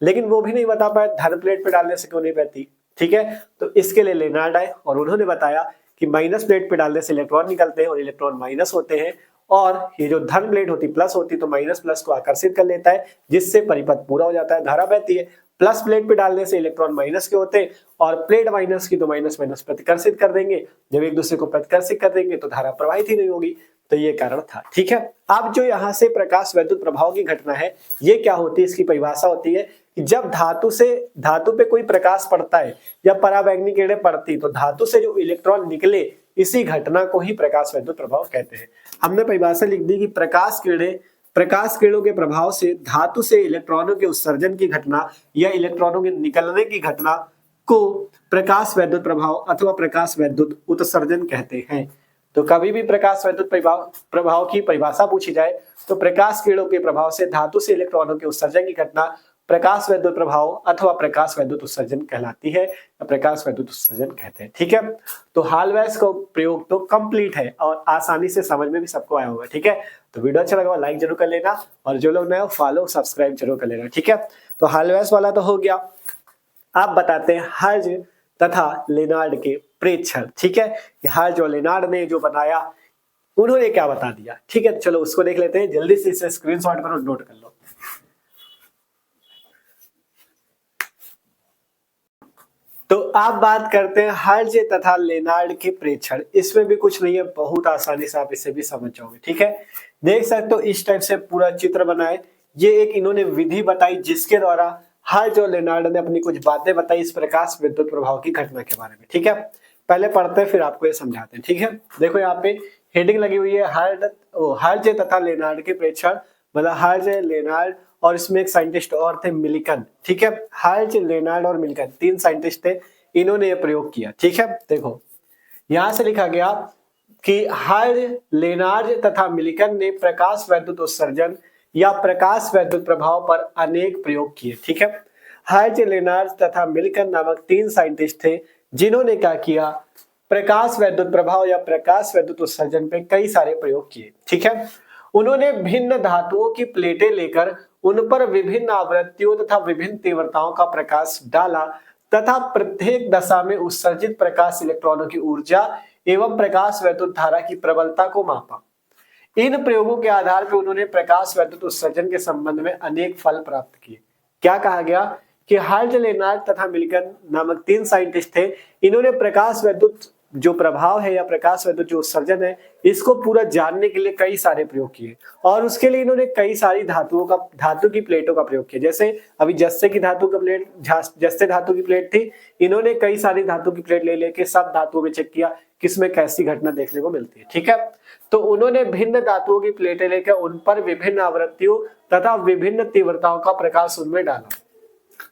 A: लेकिन वो भी नहीं बता पाए धन प्लेट पे डालने से क्यों नहीं बहती, ठीक है। तो इसके लिए लेनार्ड आए और उन्होंने बताया कि माइनस प्लेट पे डालने से इलेक्ट्रॉन निकलते हैं और इलेक्ट्रॉन माइनस होते हैं, और ये जो धन प्लेट होती प्लस होती तो माइनस प्लस को आकर्षित कर लेता है जिससे परिपथ पूरा हो जाता है, धारा बहती है। प्लस प्लेट पे डालने से इलेक्ट्रॉन माइनस के होते हैं और प्लेट माइनस की तो माइनस माइनस प्रतिकर्षित कर देंगे, जब एक दूसरे को प्रतिकर्षित कर देंगे तो धारा प्रवाहित ही नहीं होगी। तो ये कारण था, ठीक है। अब जो यहाँ से प्रकाश वैद्युत प्रभाव की घटना है, ये क्या होती है, इसकी परिभाषा होती है कि जब धातु पे कोई प्रकाश पड़ता है या पराबैंगनी किरणें पड़ती तो धातु से जो इलेक्ट्रॉन निकले, इसी घटना को ही प्रकाश वैद्युत प्रभाव कहते हैं। हमने परिभाषा लिख दी कि प्रकाश किरणों के प्रभाव से धातु से इलेक्ट्रॉनों के उत्सर्जन की घटना या इलेक्ट्रॉनों के निकलने की घटना को प्रकाश वैद्युत प्रभाव अथवा प्रकाश वैद्युत उत्सर्जन कहते हैं। तो कभी भी प्रकाश वैद्युत प्रभाव की परिभाषा पूछी जाए तो प्रकाश किरणों के प्रभाव से धातु से इलेक्ट्रॉनों के उत्सर्जन की घटना प्रकाश वैद्युत प्रभाव अथवा प्रकाश वैद्युत उत्सर्जन कहलाती है, प्रकाश वैद्युत उत्सर्जन कहते हैं, ठीक है। तो हालवेस का प्रयोग तो कंप्लीट है और आसानी से समझ में भी सबको आया होगा, ठीक है। तो वीडियो अच्छा लगा लाइक जरूर कर लेना और जो लोग नए हो फॉलो सब्सक्राइब जरूर कर लेना, ठीक है। तो हालवेस वाला तो हो गया। आप बताते हैं हर्ज तथा लेनार्ड के प्रेक्षण, ठीक है। हर्ज और लेनार्ड ने जो बनाया उन्होंने क्या बता दिया, ठीक है। चलो उसको देख लेते हैं, जल्दी से इसे स्क्रीनशॉट करो, नोट कर लो। तो आप बात करते हैं हर्ज तथा लेनार्ड के प्रेक्षण। इसमें भी कुछ नहीं है, बहुत आसानी से आप इसे भी समझ जाओगे, ठीक है। देख सकते हो इस टाइप से पूरा चित्र बनाए। ये एक इन्होंने विधि बताई जिसके द्वारा हर्ज और लेनार्ड ने अपनी कुछ बातें बताई इस प्रकाश विद्युत प्रभाव की घटना के बारे में, ठीक है। पहले पढ़ते हैं फिर आपको ये समझाते हैं, ठीक है। देखो यहाँ पे हेडिंग लगी हुई है हर्ज तथा लेनार्ड के प्रेक्षण, मतलब हर्ज, लेनार्ड और इसमें एक साइंटिस्ट और थे मिल्टन, ठीक है। हर्ज, लेनार्ड और मिल्टन तीन साइंटिस्ट थे, इन्होंने ये प्रयोग किया, ठीक है। देखो यहां से लिखा गया कि हर्ज, लेनार्ड तथा मिल्टन ने प्रकाश वैद्युत उत्सर्जन या प्रकाश वैद्युत प्रभाव पर अनेक प्रयोग किए, ठीक है। हर्ज, लेनार्ड तथा मिल्टन नामक तीन साइंटिस्ट थे जिन्होंने क्या किया, प्रकाश वैद्युत प्रभाव या प्रकाश वैद्युत उत्सर्जन पे कई सारे प्रयोग किए, ठीक है। उन्होंने भिन्न धातुओं की प्लेटें लेकर उन पर विभिन्न आवृत्तियों तथा विभिन्न तीव्रताओं का प्रकाश डाला तथा प्रत्येक दशा में उत्सर्जित प्रकाश इलेक्ट्रॉनों की ऊर्जा एवं प्रकाश वैद्युत धारा की प्रबलता को मापा। इन प्रयोगों के आधार पर उन्होंने प्रकाश वैद्युत उत्सर्जन के संबंध में अनेक फल प्राप्त किए। क्या कहा गया कि हर्ज, लेनार्ड तथा मिल्टन नामक तीन साइंटिस्ट थे, इन्होंने प्रकाश वैद्युत जो प्रभाव है या प्रकाश वैद्युत जो उत्सर्जन है, इसको पूरा जानने के लिए कई सारे प्रयोग किए और उसके लिए इन्होंने कई सारी धातु की प्लेटों का प्रयोग किया। जैसे अभी जस्ते की धातु का प्लेट, जस्ते धातु की प्लेट थी, इन्होंने कई सारी धातु की प्लेट ले लेके सब धातुओं में चेक किया किसमें कैसी घटना देखने को मिलती है। ठीक है, तो उन्होंने भिन्न धातुओं की प्लेटें लेकर उन पर विभिन्न आवृत्तियों तथा विभिन्न तीव्रताओं का प्रकाश उनमें डाला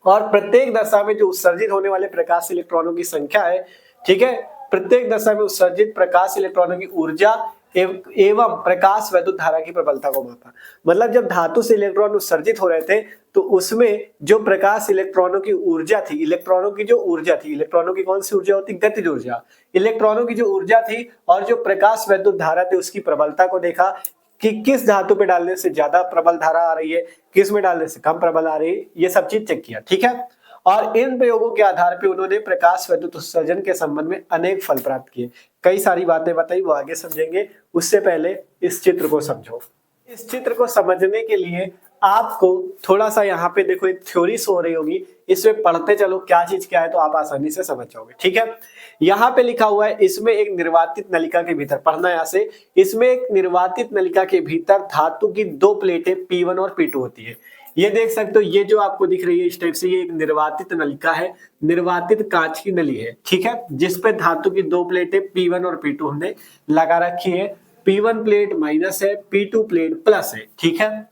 A: और प्रत्येक दशा में जो उत्सर्जित होने वाले प्रकाश इलेक्ट्रॉनों की संख्या है, ठीक है, प्रत्येक दशा में उत्सर्जित प्रकाश इलेक्ट्रॉनों की ऊर्जा एवं प्रकाश वैद्युत धारा की प्रबलता को मापा। मतलब जब धातु से इलेक्ट्रॉन उत्सर्जित हो रहे थे तो उसमें जो प्रकाश इलेक्ट्रॉनों की ऊर्जा थी, इलेक्ट्रॉनों की जो ऊर्जा थी, इलेक्ट्रॉनों की कौन सी ऊर्जा होती, गतिज ऊर्जा, इलेक्ट्रॉनों की जो ऊर्जा थी और जो प्रकाश वैद्युत धारा थी उसकी प्रबलता को देखा कि किस धातु पे डालने से ज्यादा प्रबल धारा आ रही है, किस में डालने से कम प्रबल आ रही है, ये सब चीज चेक किया। ठीक है, और इन प्रयोगों के आधार पर उन्होंने प्रकाश वैद्युत उत्सर्जन के संबंध में अनेक फल प्राप्त किए। कई सारी बातें बताई, वो आगे समझेंगे, उससे पहले इस चित्र को समझो। इस चित्र को समझने के लिए आपको थोड़ा सा यहाँ पे देखो एक थ्योरी हो रही होगी, इसमें पढ़ते चलो क्या चीज क्या है तो आप आसानी से समझ जाओगे। ठीक है, यहाँ पे लिखा हुआ है, इसमें एक निर्वातित नलिका के भीतर, पढ़ना यहाँ से, इसमें एक निर्वातित नलिका के भीतर धातु की दो प्लेटें P1 और P2 होती है। ये देख सकते हो, ये जो आपको दिख रही है इस टाइप से, ये एक निर्वातित नलिका है, निर्वातित कांच की नली है। ठीक है, जिसपे धातु की दो प्लेटें P1 और P2 हमने लगा रखी है। P1 प्लेट माइनस है, P2 प्लेट प्लस है। ठीक है,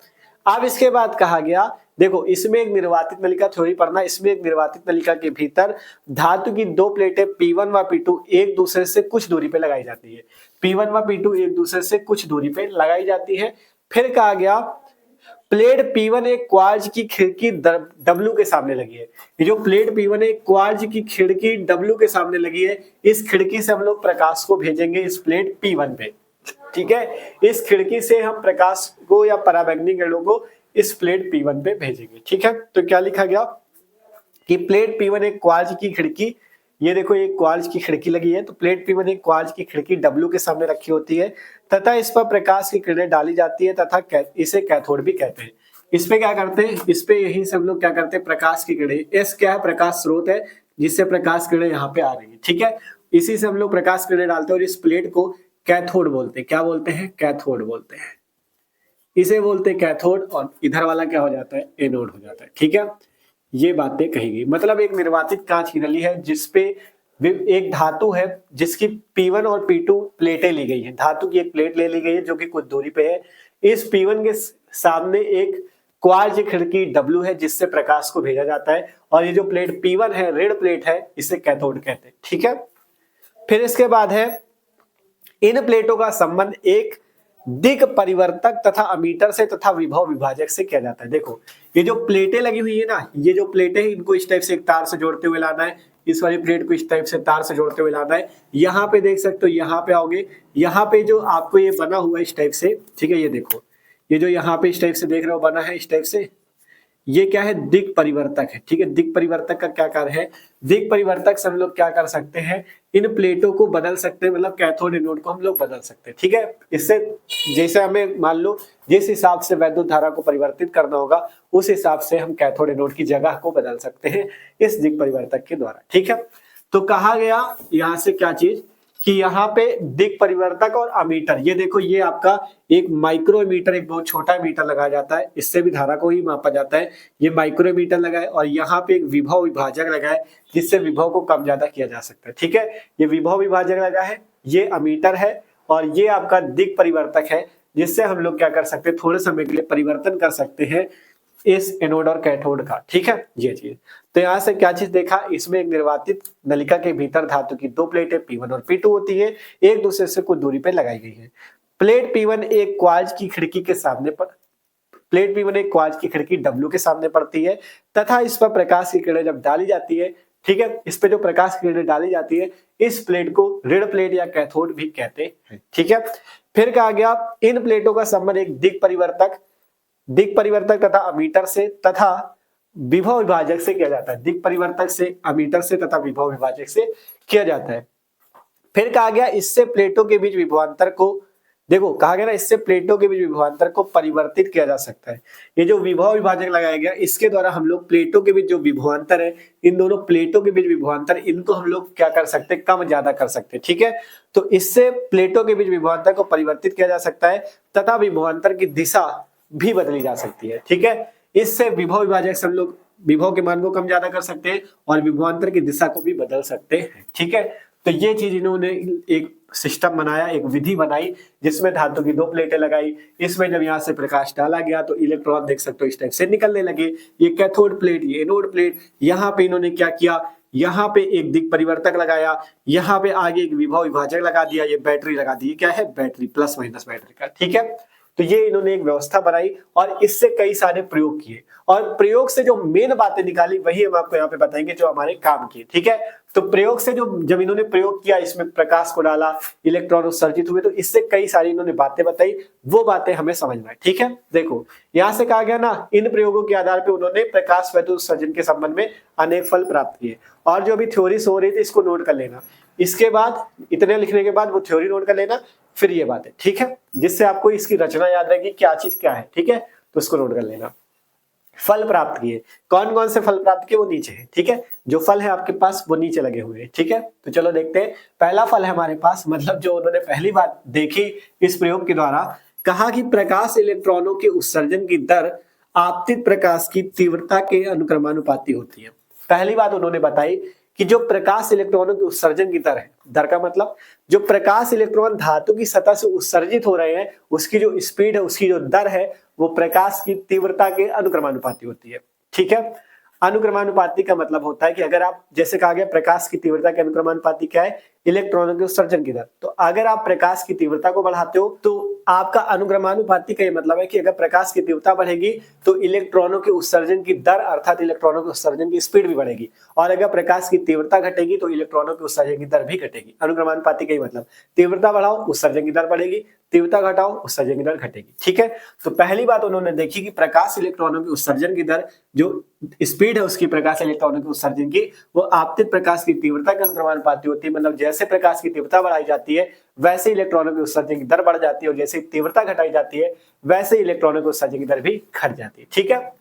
A: अब इसके बाद कहा गया, देखो इसमें एक निर्वातित नलिका, थ्योरी पढ़ना, इसमें एक निर्वातित नलिका के भीतर धातु की दो प्लेटें P1 व P2 एक दूसरे से कुछ दूरी पे लगाई जाती है। P1 व P2 एक दूसरे से कुछ दूरी पे लगाई जाती है। फिर कहा गया प्लेट P1 एक क्वार्ज की खिड़की W के सामने लगी है। ये जो प्लेट P1 एक क्वार्ज की खिड़की W के सामने लगी है, इस खिड़की से हम लोग प्रकाश को भेजेंगे इस प्लेट P1 पे। ठीक है, इस खिड़की से हम प्रकाश को या पराबैंगनी किरणों को इस प्लेट P1 पे भेजेंगे। ठीक है, तो क्या लिखा गया कि प्लेट P1 एक क्वार्ज की खिड़की, ये देखो एक क्वार्ज की खिड़की लगी है, तो प्लेट P1 एक क्वार्ज की खिड़की W के सामने रखी होती है तथा इस पर प्रकाश की किरणें डाली जाती है तथा इसे कैथोड भी कहते हैं। इस पे क्या करते हैं, इस पे यही सब लोग क्या करते हैं, प्रकाश की किरणें, एस क्या है, प्रकाश स्रोत है जिससे प्रकाश किरणें यहाँ पे आ रही है। ठीक है, इसी से हम लोग प्रकाश किरणें डालते हैं और इस प्लेट को कैथोड बोलते हैं। क्या बोलते हैं, कैथोड बोलते हैं, इसे बोलते हैं कैथोड, और इधर वाला क्या हो जाता है, एनोड हो जाता है। ठीक है, ये बातें कही गई। मतलब एक निर्वातित कांच की नली है जिसपे एक धातु है जिसकी P1 और P2 प्लेटें ली गई है, धातु की एक प्लेट ले ली गई है जो कि कुछ दूरी पे है। इस P1 के सामने एक क्वार्ज खिड़की W है जिससे प्रकाश को भेजा जाता है, और ये जो प्लेट P1 है, ऋण प्लेट है, इसे कैथोड कहते हैं। ठीक है, फिर इसके बाद है इन प्लेटों का संबंध एक दिक् परिवर्तक तथा अमीटर से तथा विभव विभाजक से किया जाता है। देखो ये जो प्लेटें लगी हुई है ना, ये जो प्लेटें, इनको इस टाइप से एक तार से जोड़ते हुए लाना है, इस वाली प्लेट को इस टाइप से तार से जोड़ते हुए लाना है। यहाँ पे देख सकते हो, यहाँ पे आओगे, यहाँ पे जो आपको ये बना हुआ है इस टाइप से, ठीक है, ये देखो, ये जो यहाँ पे इस टाइप से देख रहे हो बना है इस टाइप से, ये क्या है, दिक् परिवर्तक है। ठीक है, दिक् परिवर्तक का क्या कार्य है, दिक् परिवर्तक से हम लोग क्या कर सकते हैं, इन प्लेटों को बदल सकते हैं, मतलब कैथोड एनोड को हम लोग बदल सकते हैं। ठीक है, इससे जैसे हमें मान लो जिस हिसाब से वैद्युत धारा को परिवर्तित करना होगा उस हिसाब से हम कैथोड एनोड की जगह को बदल सकते हैं इस दिक् परिवर्तक के द्वारा। ठीक है, तो कहा गया यहाँ से क्या चीज कि यहाँ पे दिक् परिवर्तक और अमीटर, ये देखो ये आपका एक माइक्रोमीटर, एक बहुत छोटा मीटर लगाया जाता है, इससे भी धारा को ही मापा जाता है। ये माइक्रोमीटर लगा है और यहाँ पे एक विभव विभाजक लगा है जिससे विभव को कम ज्यादा किया जा सकता है। ठीक है, ये विभव विभाजक लगा है, ये अमीटर है, और ये आपका दिक् परिवर्तक है जिससे हम लोग क्या कर सकते हैं, थोड़े समय के लिए परिवर्तन कर सकते हैं इस एनोड और कैथोड का। ठीक है, ये चीज, तो यहाँ से क्या चीज देखा, इसमें एक निर्वातित नलिका के भीतर धातु की दो प्लेटें P1 और P2 होती है, एक दूसरे से कुछ दूरी पे लगाई गई है। प्लेट P1 एक क्वार्ज की खिड़की के सामने पर, प्लेट P1 एक क्वार्ज की खिड़की W के सामने पड़ती है तथा इस पर प्रकाश की किरणें जब डाली जाती है, ठीक है, इस पे जो प्रकाश की किरणें डाली जाती है, इस प्लेट को ऋण प्लेट या कैथोड भी कहते हैं। ठीक है, फिर कहा गया इन प्लेटों का संबंध एक दिक् परिवर्तक तथा अमीटर से तथा विभव विभाजक से किया जाता है। दिक् परिवर्तक से, अमीटर से तथा विभव विभाजक से किया जाता है। फिर कहा गया इससे प्लेटों के बीच विभवांतर को देखो कहा गया ना, इससे प्लेटों के बीच विभवांतर को परिवर्तित किया जा सकता है। ये जो विभव विभाजक लगाया गया, इसके द्वारा हम लोग प्लेटों के बीच जो विभवांतर है, इन दोनों प्लेटों के बीच विभवांतर, इनको हम लोग क्या कर सकते हैं, कम ज्यादा कर सकते हैं। ठीक है, तो इससे प्लेटों के बीच विभवांतर को परिवर्तित किया जा सकता है तथा विभवांतर की दिशा भी बदली जा सकती है। ठीक है, इससे विभव विभाजक से हम लोग विभव के मान को कम ज्यादा कर सकते हैं और विभवांतर की दिशा को भी बदल सकते हैं। ठीक है, तो ये चीज इन्होंने एक सिस्टम बनाया, एक विधि बनाई, जिसमें धातु की 2 प्लेटें लगाई। इसमें जब यहाँ से प्रकाश डाला गया तो इलेक्ट्रॉन देख सकते हो इस टाइप से निकलने लगे। ये कैथोड प्लेट, ये एनोड प्लेट। यहाँ पे इन्होंने क्या किया, यहाँ पे एक दिक् परिवर्तक लगाया, यहाँ पे आगे एक विभव विभाजक लगा दिया, ये बैटरी लगा दी। क्या है, बैटरी, प्लस माइनस बैटरी का। ठीक है, तो ये इन्होंने एक व्यवस्था बनाई और इससे कई सारे प्रयोग किए और प्रयोग से जो मेन बातें निकाली वही हम आपको यहाँ पे बताएंगे जो हमारे काम की। ठीक है, तो प्रयोग से जो जब इन्होंने प्रयोग किया, इसमें प्रकाश को डाला, इलेक्ट्रॉन उत्सर्जित हुए, तो इससे कई सारी इन्होंने बातें बताई, वो बातें हमें समझना है। ठीक है, देखो यहाँ से कहा गया ना, इन प्रयोगों के आधार पर उन्होंने प्रकाश वैद्युत उत्सर्जन के संबंध में अनेक फल प्राप्त किए। और जो भी थ्योरीज हो रही थी इसको नोट कर लेना, इसके बाद इतने लिखने के बाद वो थ्योरी नोट कर लेना, फिर ये बात है। ठीक है, जिससे आपको इसकी रचना याद रहेगी, क्या चीज क्या है। ठीक है, तो इसको नोट कर लेना। फल प्राप्त किए, कौन कौन से फल प्राप्त किए वो नीचे है। ठीक है, जो फल है आपके पास वो नीचे लगे हुए हैं। ठीक है, तो चलो देखते हैं। पहला फल है हमारे पास, मतलब जो उन्होंने पहली बात देखी इस प्रयोग के द्वारा, कहा कि प्रकाश इलेक्ट्रॉनों के उत्सर्जन की दर आपतित प्रकाश की तीव्रता के अनुक्रमानुपाती होती है। पहली बात उन्होंने बताई कि जो प्रकाश इलेक्ट्रॉनों के उत्सर्जन की दर है, दर का मतलब जो प्रकाश इलेक्ट्रॉन धातु की सतह से उत्सर्जित हो रहे हैं, उसकी जो स्पीड है, उसकी जो दर है, वो प्रकाश की तीव्रता के अनुक्रमानुपाती होती है। ठीक है, अनुक्रमानुपाती का मतलब होता है कि अगर आप, जैसे कहा गया प्रकाश की तीव्रता के अनुक्रमानुपाती क्या है, इलेक्ट्रॉनों के उत्सर्जन की दर। तो अगर आप प्रकाश की तीव्रता को बढ़ाते हो तो आपका अनुक्रमानुपाती का ये मतलब है कि अगर प्रकाश की तीव्रता बढ़ेगी तो इलेक्ट्रॉनों के उत्सर्जन की दर अर्थात इलेक्ट्रॉनों के उत्सर्जन की स्पीड भी बढ़ेगी, और अगर प्रकाश की तीव्रता घटेगी तो इलेक्ट्रॉनों के उत्सर्जन की दर भी घटेगी। अनुक्रमानुपाती का ही मतलब, तीव्रता बढ़ाओ उत्सर्जन की दर बढ़ेगी, तीव्रता घटाओ उत्सर्जन की दर घटेगी। ठीक है, तो पहली बात उन्होंने देखी कि प्रकाश इलेक्ट्रॉनों के उत्सर्जन की दर, जो स्पीड है उसकी प्रकाश इलेक्ट्रॉनों के उत्सर्जन की, वो आपतित प्रकाश की तीव्रता के अनुक्रमानुपाती होती है। मतलब जैसे प्रकाश की तीव्रता बढ़ाई जाती है वैसे इलेक्ट्रॉनों की उत्सर्जन की दर बढ़ जाती है, और जैसे तीव्रता घटाई जाती है वैसे इलेक्ट्रॉनों की उत्सर्जन की दर भी घट जाती है। ठीक है,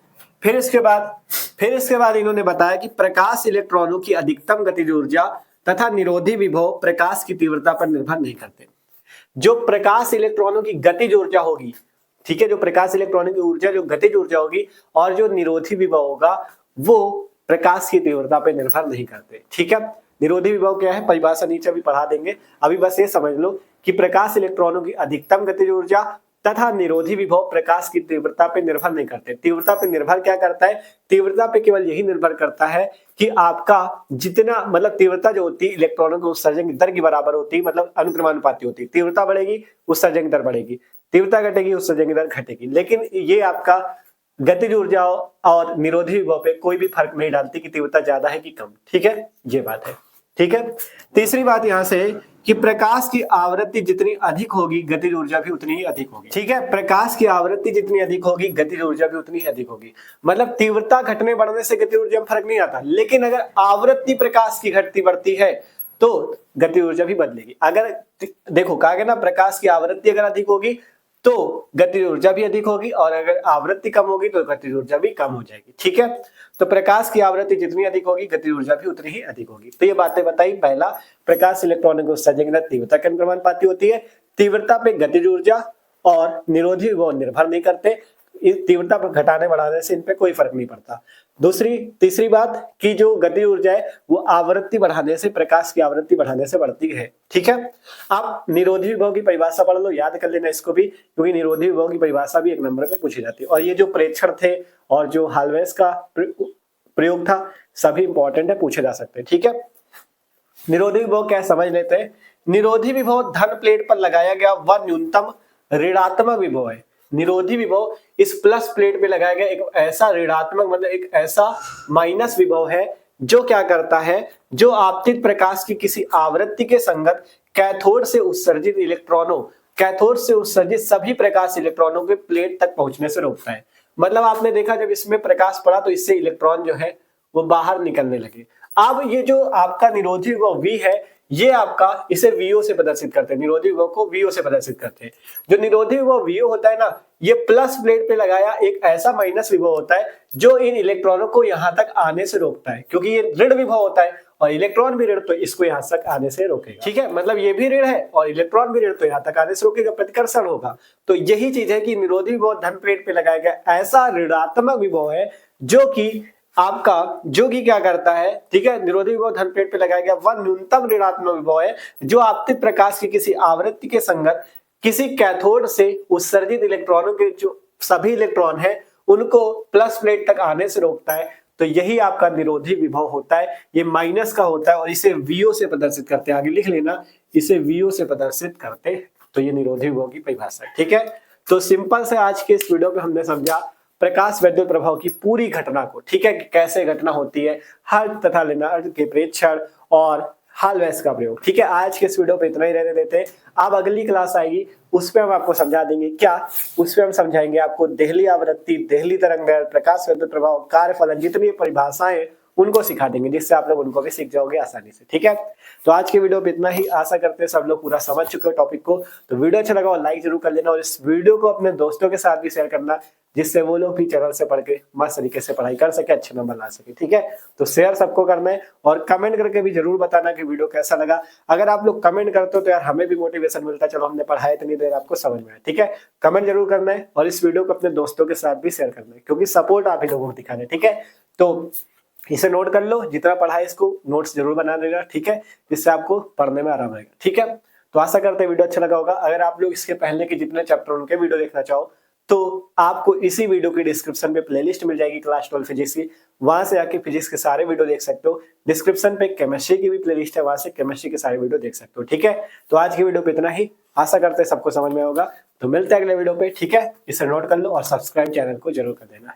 A: फिर इसके बाद इन्होंने बताया कि प्रकाश इलेक्ट्रॉनों की अधिकतम गतिज ऊर्जा तथा निरोधी विभव प्रकाश की तीव्रता पर निर्भर नहीं करते। जो प्रकाश इलेक्ट्रॉनों की गतिज ऊर्जा होगी, ठीक है, जो प्रकाश इलेक्ट्रॉनों की ऊर्जा, जो गतिज ऊर्जा होगी, और जो निरोधी विभव होगा, वो प्रकाश की तीव्रता पर निर्भर नहीं करते। ठीक है, निरोधी विभव क्या है, परिभाषा नीचे अभी पढ़ा देंगे, अभी बस ये समझ लो कि प्रकाश इलेक्ट्रॉनों की अधिकतम गतिज ऊर्जा तथा निरोधी विभव प्रकाश की तीव्रता पे निर्भर नहीं करते। तीव्रता पे निर्भर क्या करता है, तीव्रता पे केवल यही निर्भर करता है कि आपका जितना, मतलब तीव्रता जो होती है इलेक्ट्रॉनों के उत्सर्जन की दर की बराबर होती है, मतलब अनुक्रमानुपाती होती है। तीव्रता बढ़ेगी उत्सर्जन की दर बढ़ेगी, तीव्रता घटेगी उत्सर्जन की दर घटेगी, लेकिन ये आपका गतिज ऊर्जा और निरोधी विभव पे कोई भी फर्क नहीं डालती कि तीव्रता ज्यादा है कि कम। ठीक है, ये बात है। ठीक है, तीसरी बात यहां से कि प्रकाश की आवृत्ति जितनी अधिक होगी गतिज ऊर्जा भी उतनी ही अधिक होगी। ठीक है, प्रकाश की आवृत्ति जितनी अधिक होगी गतिज ऊर्जा भी उतनी ही अधिक होगी। मतलब तीव्रता घटने बढ़ने से गतिज ऊर्जा में फर्क नहीं आता, लेकिन अगर आवृत्ति प्रकाश की घटती बढ़ती है तो गतिज ऊर्जा भी बदलेगी। अगर देखो कहा गया ना, प्रकाश की आवृत्ति अगर अधिक होगी तो गतिज ऊर्जा भी अधिक होगी, और अगर आवृत्ति कम होगी तो गतिज ऊर्जा भी कम हो जाएगी। ठीक है, तो प्रकाश की आवृत्ति जितनी अधिक होगी गतिज ऊर्जा भी उतनी ही अधिक होगी। तो ये बातें बताई। पहला, प्रकाश इलेक्ट्रॉनों के उत्सर्जन की दर तीव्रता के अनुक्रमानुपाती होती है, तीव्रता पे गतिज ऊर्जा और निरोधी विभव निर्भर नहीं करते, तीव्रता पर घटाने बढ़ाने से इन पे कोई फर्क नहीं पड़ता। तीसरी बात कि जो गतिज ऊर्जा है वो आवृत्ति बढ़ाने से, प्रकाश की आवृत्ति बढ़ाने से बढ़ती है। ठीक है, आप निरोधी विभव की परिभाषा पढ़ लो, याद कर लेना इसको भी, क्योंकि निरोधी विभव की परिभाषा भी एक नंबर पे पूछी जाती है। और ये जो प्रेक्षण थे और जो हाल्वेस का प्रयोग था, सभी इंपॉर्टेंट है, पूछे जा सकते हैं। ठीक है, निरोधी विभव क्या समझ लेते हैं। निरोधी विभव धन प्लेट पर लगाया गया वह न्यूनतम ऋणात्मक विभव है। निरोधी विभव इस प्लस प्लेट पे लगाया गया एक ऐसा ऋणात्मक, मतलब एक ऐसा माइनस विभव है जो क्या करता है, जो आपतित प्रकाश की किसी आवृत्ति के संगत कैथोड से उत्सर्जित इलेक्ट्रॉनों, कैथोड से उत्सर्जित सभी प्रकाश इलेक्ट्रॉनों के प्लेट तक पहुंचने से रोकता है। मतलब आपने देखा जब इसमें प्रकाश पड़ा तो इससे इलेक्ट्रॉन जो है वो बाहर निकलने लगे। अब ये जो आपका निरोधी विभव V है, ये आपका इसे VO से प्रदर्शित करते हैं, निरोधी विभव को VO से प्रदर्शित करते हैं। जो निरोधी विभव VO होता है ना, ये प्लस प्लेट पे लगाया एक ऐसा माइनस विभव होता है जो इन इलेक्ट्रॉनों को यहां तक आने से रोकता है, क्योंकि ये ऋण विभव होता है और इलेक्ट्रॉन भी ऋण, तो इसको यहां तक आने से रोकेगा। ठीक है, मतलब ये भी ऋण है और इलेक्ट्रॉन भी ऋण, तो यहां तक आने से रोकेगा, प्रतिकर्षण होगा। तो यही चीज है कि निरोधी विभव धन प्लेट पे लगाया गया ऐसा ऋणात्मक विभव है जो कि आपका, जो कि क्या करता है, ठीक है, निरोधी विभव धन प्लेट पे लगाया गया वह न्यूनतम ऋणात्मक विभव है जो आपतित प्रकाश की किसी आवृत्ति के संगत किसी कैथोड से उत्सर्जित इलेक्ट्रॉनों के जो सभी इलेक्ट्रॉन है उनको प्लस प्लेट तक आने से रोकता है। तो यही आपका निरोधी विभव होता है, ये माइनस का होता है और इसे VO से प्रदर्शित करते हैं। आगे लिख लेना, इसे VO से प्रदर्शित करते हैं। तो ये निरोधी विभव की परिभाषा है। ठीक है, तो सिंपल से आज के इस वीडियो में हमने समझा प्रकाश वैद्युत प्रभाव की पूरी घटना को। ठीक है, कि कैसे घटना होती है, हल्क तथा लेनार्ड के प्रेक्षण और हाल्वेस का प्रयोग। ठीक है, आज के इस वीडियो पे इतना ही रहने देते हैं। अब अगली क्लास आएगी, उस पे हम आपको समझा देंगे क्या, उस पे हम समझाएंगे आपको देहली आवृत्ति, देहली तरंगदैर्घ्य, प्रकाश वैद्युत प्रभाव, कार्यफलन, जितनी परिभाषाएं उनको सिखा देंगे, जिससे आप लोग उनको भी सीख जाओगे आसानी से। ठीक है, तो आज के वीडियो पे इतना ही। आशा करते हैं सब लोग पूरा समझ चुके हो टॉपिक को। तो वीडियो अच्छा लगा और लाइक जरूर कर लेना और इस वीडियो को अपने दोस्तों के साथ भी शेयर करना, जिससे वो लोग भी चैनल से पढ़ के मस्त तरीके से पढ़ाई कर सके, अच्छे नंबर ला सके। ठीक है, तो शेयर सबको करना है और कमेंट करके भी जरूर बताना कि वीडियो कैसा लगा। अगर आप लोग कमेंट करते हो तो यार हमें भी मोटिवेशन मिलता है, चलो हमने पढ़ाया इतनी देर, आपको समझ में आया। ठीक है, कमेंट जरूर करना है और इस वीडियो को अपने दोस्तों के साथ भी शेयर करना है, क्योंकि सपोर्ट आप ही लोगों को दिखाना है। ठीक है, तो इसे नोट कर लो, जितना पढ़ा है इसको नोट्स जरूर बना देना। ठीक है, जिससे आपको पढ़ने में आराम आएगा। ठीक है, तो आशा करते हैं वीडियो अच्छा लगा होगा। अगर आप लोग इसके पहले के जितने चैप्टर उनके वीडियो देखना चाहो तो आपको इसी वीडियो की डिस्क्रिप्शन में प्लेलिस्ट मिल जाएगी क्लास 12 फिजिक्स की, वहां से आके फिजिक्स के सारे वीडियो देख सकते हो। डिस्क्रिप्शन पे केमिस्ट्री की भी प्लेलिस्ट है, वहां से केमिस्ट्री के सारे वीडियो देख सकते हो। ठीक है, तो आज की वीडियो पे इतना ही। आशा करते हैं सबको समझ में होगा। तो मिलते हैं अगले वीडियो पे। ठीक है, इसे नोट कर लो और सब्सक्राइब चैनल को जरूर कर देना।